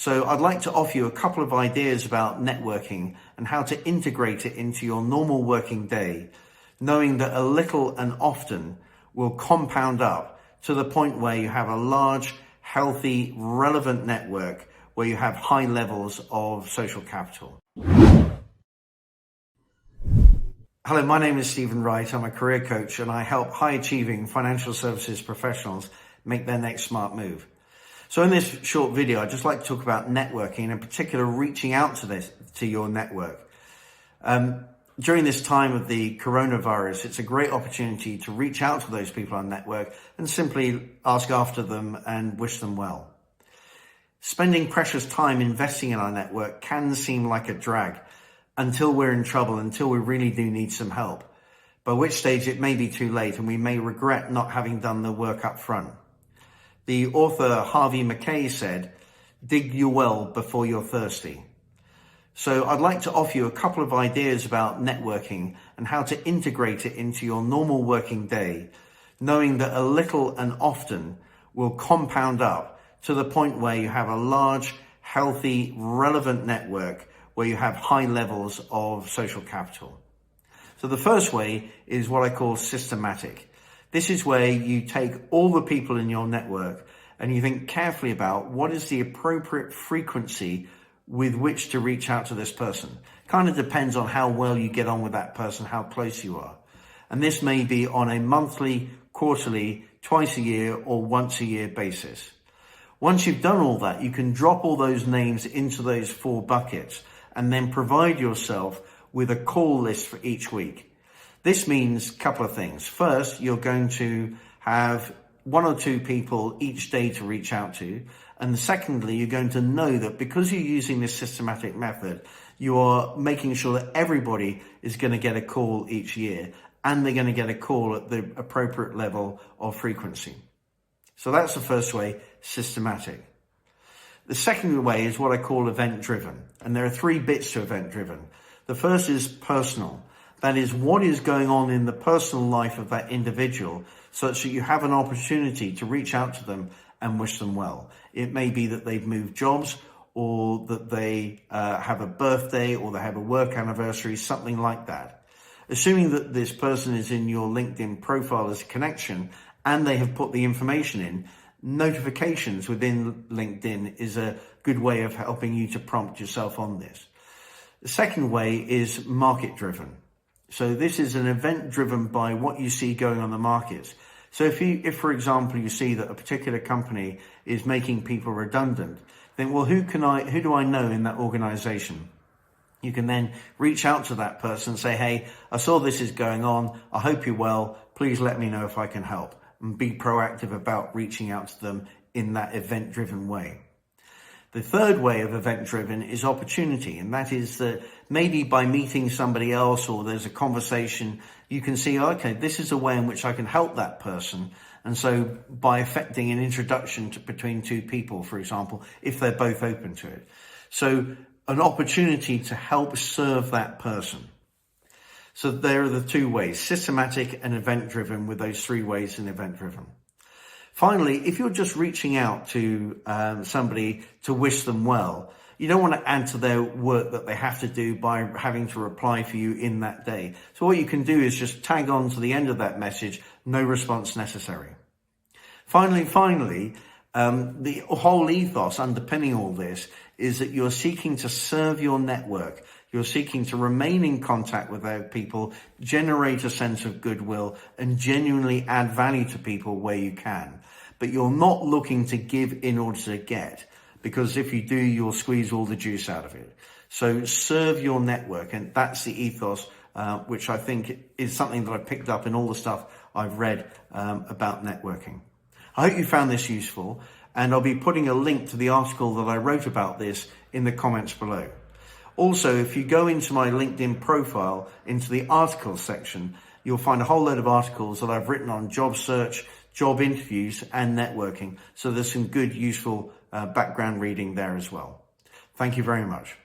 So I'd like to offer you a couple of ideas about networking and how to integrate it into your normal working day, knowing that a little and often will compound up to the point where you have a large, healthy, relevant network where you have high levels of social capital. Hello, my name is Stephen Wright. I'm a career coach and I help high-achieving financial services professionals make their next smart move. So in this short video, I'd just like to talk about networking, and in particular, reaching out to your network. During this time of the coronavirus, it's a great opportunity to reach out to those people on network and simply ask after them and wish them well. Spending precious time investing in our network can seem like a drag until we're in trouble, until we really do need some help, by which stage it may be too late and we may regret not having done the work up front. The author Harvey Mackay said, "Dig your well before you're thirsty." So I'd like to offer you a couple of ideas about networking and how to integrate it into your normal working day, knowing that a little and often will compound up to the point where you have a large, healthy, relevant network where you have high levels of social capital. So the first way is what I call systematic. This is where you take all the people in your network and you think carefully about what is the appropriate frequency with which to reach out to this person. Kind of depends on how well you get on with that person, how close you are. And this may be on a monthly, quarterly, twice a year, or once a year basis. Once you've done all that, you can drop all those names into those 4 buckets and then provide yourself with a call list for each week. This means a couple of things. First, you're going to have 1 or 2 people each day to reach out to. And secondly, you're going to know that because you're using this systematic method, you are making sure that everybody is going to get a call each year, and they're going to get a call at the appropriate level of frequency. So that's the first way, systematic. The second way is what I call event-driven. And there are 3 bits to event-driven. The first is personal. That is, what is going on in the personal life of that individual such that you have an opportunity to reach out to them and wish them well. It may be that they've moved jobs, or that they have a birthday, or they have a work anniversary, something like that. Assuming that this person is in your LinkedIn profile as a connection and they have put the information in, notifications within LinkedIn is a good way of helping you to prompt yourself on this. The second way is market-driven. So this is an event driven by what you see going on the markets. So if for example, you see that a particular company is making people redundant, then well, who do I know in that organization? You can then reach out to that person and say, "Hey, I saw this is going on. I hope you're well. Please let me know if I can help," and be proactive about reaching out to them in that event driven way. The third way of event-driven is opportunity, and that is that maybe by meeting somebody else or there's a conversation, you can see, okay, this is a way in which I can help that person. And so by effecting an introduction between 2 people, for example, if they're both open to it. So an opportunity to help serve that person. So there are the 2 ways, systematic and event-driven, with those 3 ways in event-driven. Finally, if you're just reaching out to somebody to wish them well, you don't want to add to their work that they have to do by having to reply for you in that day. So what you can do is just tag on to the end of that message, "No response necessary." Finally, the whole ethos underpinning all this is that you're seeking to serve your network. You're seeking to remain in contact with those people, generate a sense of goodwill, and genuinely add value to people where you can. But you're not looking to give in order to get, because if you do, you'll squeeze all the juice out of it. So serve your network, and that's the ethos, which I think is something that I picked up in all the stuff I've read about networking. I hope you found this useful, and I'll be putting a link to the article that I wrote about this in the comments below. Also, if you go into my LinkedIn profile, into the articles section, you'll find a whole load of articles that I've written on job search, job interviews, and networking. So there's some good, useful background reading there as well. Thank you very much.